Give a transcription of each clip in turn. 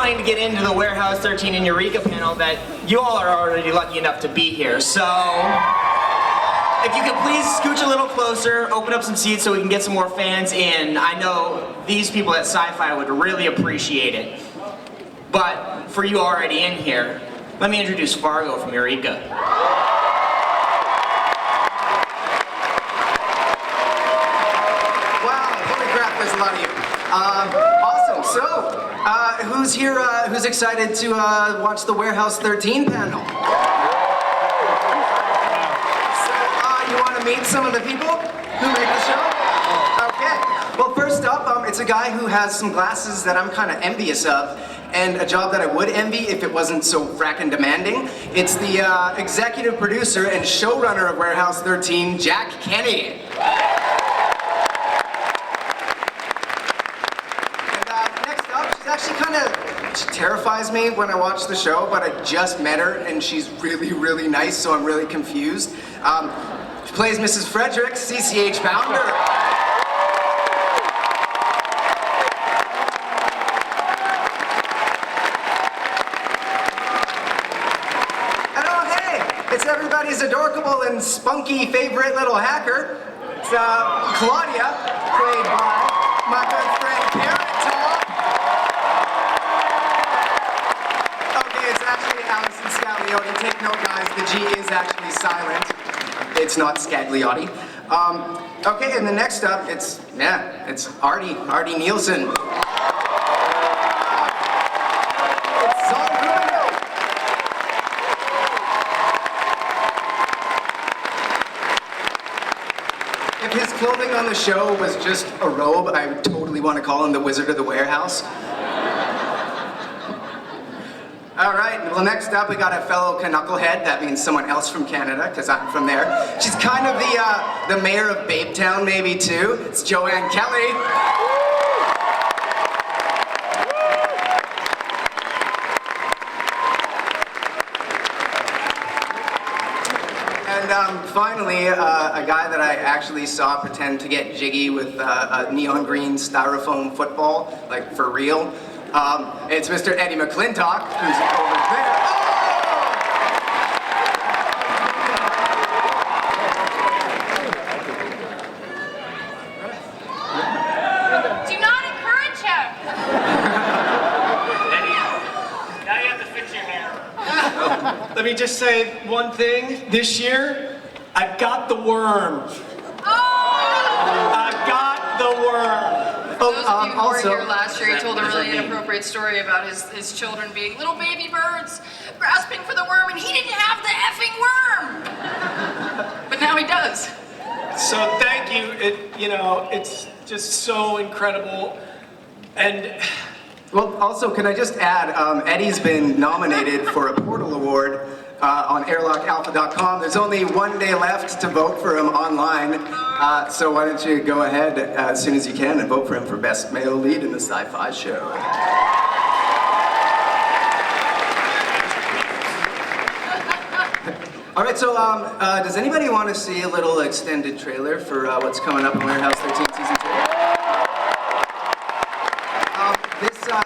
wanting to get into the Warehouse 13 in Eureka panel that you all are already lucky enough to be here. So, if you could please scooch a little closer, open up some seats so we can get some more fans in. I know these people at Sci-Fi would really appreciate it. But for you already in here, let me introduce Fargo from Eureka. There's a lot of you. Awesome. So, who's here? Who's excited to watch the Warehouse 13 panel? So, you want to meet some of the people who make the show? Okay. Well, first up, it's a guy who has some glasses that I'm kind of envious of, and a job that I would envy if it wasn't so frackin' demanding. It's the executive producer and showrunner of Warehouse 13, Jack Kenny. She terrifies me when I watch the show, but I just met her and she's really, really nice, so I'm really confused. She plays Mrs. Frederick, CCH founder. And oh hey, it's everybody's adorable and spunky favorite little hacker. It's Claudia, played by my good friend Carrot Top. Allison Scagliotti. Take note, guys, the G is actually silent. It's not Scagliotti. Okay, and the next up, it's Artie Nielsen. It's Saul Rubenberg. If his clothing on the show was just a robe, I would totally want to call him the Wizard of the Warehouse. All right, well next up we got a fellow knucklehead. That means someone else from Canada, because I'm from there. She's kind of the mayor of Babetown, maybe too. It's Joanne Kelly. And finally, a guy that I actually saw pretend to get jiggy with a neon green styrofoam football, like for real. It's Mr. Eddie McClintock, who's over there. Do not encourage him! Eddie, now you have to fix your hair. Let me just say one thing. This year, I've got the worm. I've got the worm. Those of you who also, were here last year, he told a really inappropriate story about his children being little baby birds grasping for the worm, and he didn't have the effing worm! But now he does. So thank you. It's just so incredible. And well, also, can I just add, Eddie's been nominated for a Portal Award on airlockalpha.com. There's only one day left to vote for him online, so why don't you go ahead as soon as you can and vote for him for Best Male Lead in the Sci-Fi Show. All right, so does anybody want to see a little extended trailer for what's coming up in Warehouse 13 Season 2?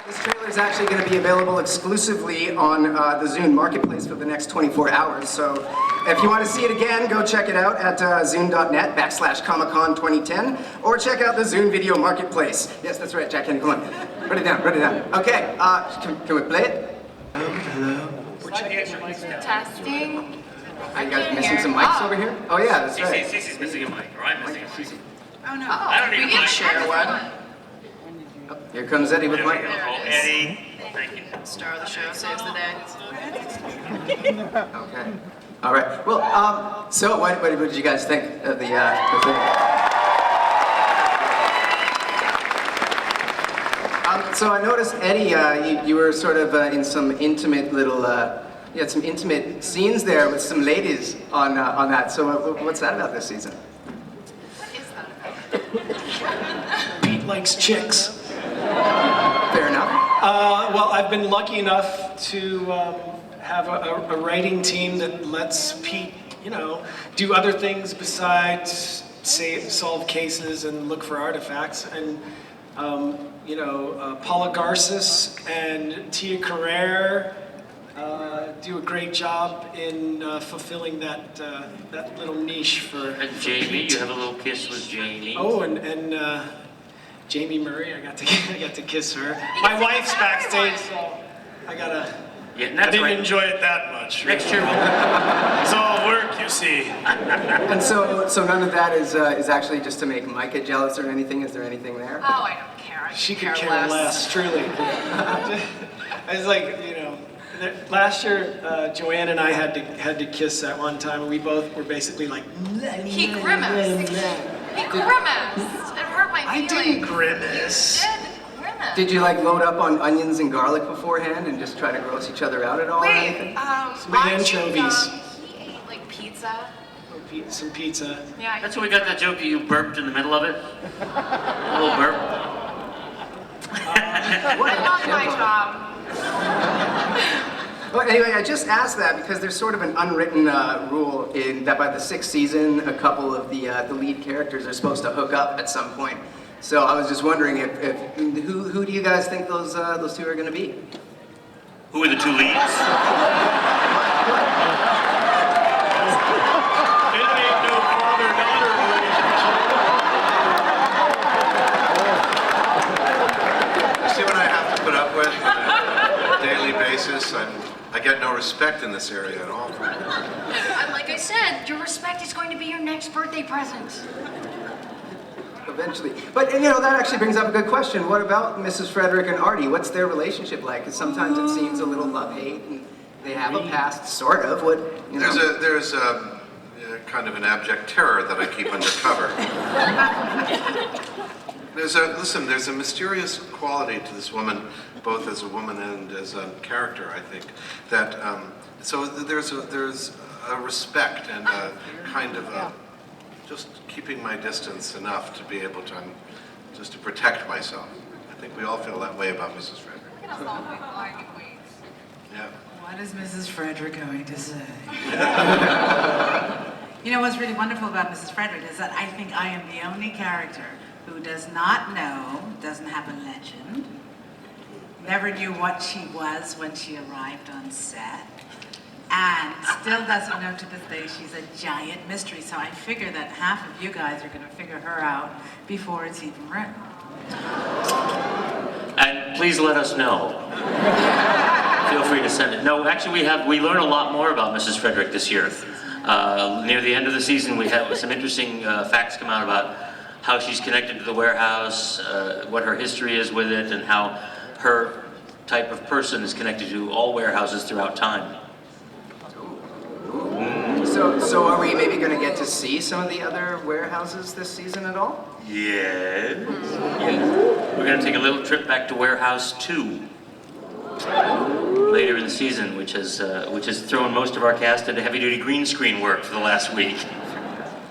This trailer is actually going to be available exclusively on the Zune Marketplace for the next 24 hours. So if you want to see it again, go check it out at zune.net/ComicCon2010, or check out the Zune Video Marketplace. Yes, that's right, Jack Kenny, come on. Write it down, write it down. Okay, can we play it? Slide the extra mics down. Testing. Are you guys missing some mics over here? Oh yeah, that's right. Cece's missing a mic, or I'm missing a mic. Oh no. I don't need a We can mic. share one. Oh, here comes Eddie with There we mic. go. Oh, Eddie, thank you. Star of the show saves the day. Okay. All right. Well, so what did you guys think of the thing? So I noticed, Eddie, you were sort of in some intimate little, you had some intimate scenes there with some ladies on that. So what's that about this season? What is that about? Pete likes chicks. Fair enough. Well, I've been lucky enough to have a writing team that lets Pete, do other things besides solve cases and look for artifacts. And Paula Garces and Tia Carrere do a great job in fulfilling that little niche for. And Jamie, you have a little kiss with Jamie. Oh, and Jamie Murray, I got to kiss her. My can wife's kiss backstage, everyone. so I gotta. Yeah, and I that's didn't right. enjoy it that much. Next year, It's all work, you see. And so none of that is actually just to make Micah jealous or anything? Is there anything there? Oh, I don't care. I She could could care less, truly. It's like, last year, Joanne and I had to kiss at one time, and we both were basically like. He grimaced. He grimaced. It hurt my I feelings. didn't grimace. He did grimace. Did you load up on onions and garlic beforehand and just try to gross each other out at all or Wait, anything? Some anchovies. He ate like pizza. Some pizza. Yeah. that's when we got that joke that you burped in the middle of it. A little burp. I love my job. Well, anyway, I just asked that because there's sort of an unwritten rule in that by the 6th season, a couple of the lead characters are supposed to hook up at some point. So I was just wondering who do you guys think those two are going to be? Who are the two leads? It ain't no father-daughter relationship. See what I have to put up with on a daily basis? I get no respect in this area at all. Like I said, your respect is going to be your next birthday present. Eventually. But that actually brings up a good question. What about Mrs. Frederick and Artie? What's their relationship like? Because sometimes it seems a little love-hate, and they have a past, sort of. There's kind of an abject terror that I keep undercover. There's a mysterious quality to this woman, both as a woman and as a character, I think, that, so there's a respect and a kind of just keeping my distance enough to be able to, just to protect myself. I think we all feel that way about Mrs. Frederick. Yeah. What is Mrs. Frederick going to say? What's really wonderful about Mrs. Frederick is that I think I am the only character who does not know, doesn't have a legend, never knew what she was when she arrived on set, and still doesn't know to this day she's a giant mystery. So I figure that half of you guys are going to figure her out before it's even written. And please let us know. Feel free to send it. No, actually we learn a lot more about Mrs. Frederick this year. Near the end of the season, we have some interesting facts come out about how she's connected to the warehouse, what her history is with it, and how her type of person is connected to all warehouses throughout time. So are we maybe going to get to see some of the other warehouses this season at all? Yes. We're going to take a little trip back to Warehouse 2 later in the season, which has thrown most of our cast into heavy-duty green screen work for the last week.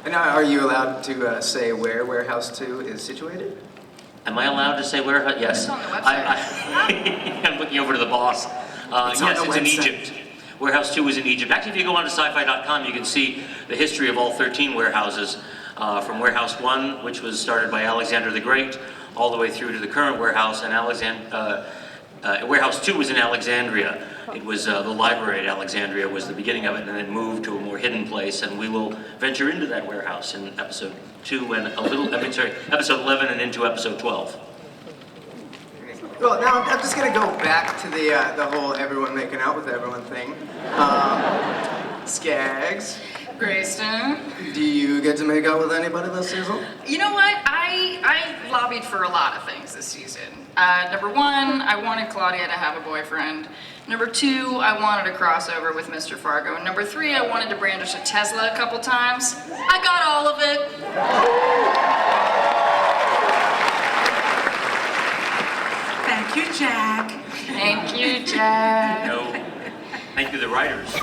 And are you allowed to say where Warehouse 2 is situated? Am I allowed to say warehouse? Yes. It's on the website. I'm looking over to the boss. It's on Yes, the it's in website. Egypt. Warehouse 2 is in Egypt. Actually, if you go on to sci-fi.com, you can see the history of all 13 warehouses, from Warehouse 1, which was started by Alexander the Great, all the way through to the current warehouse. And Warehouse 2 was in Alexandria. It was the library at Alexandria was the beginning of it, and then it moved to a more hidden place. And we will venture into that warehouse in episode 2 and episode 11 and into episode 12. Well, now I'm just going to go back to the whole everyone making out with everyone thing. Skaggs, Grayston. do you get to make out with anybody this season? You know what? I lobbied for a lot of things this season. Number one, I wanted Claudia to have a boyfriend. Number two, I wanted a crossover with Mr. Fargo. And number three, I wanted to brandish a Tesla a couple times. I got all of it. Thank you, Jack. Thank you, Jack. No. Thank you, the writers.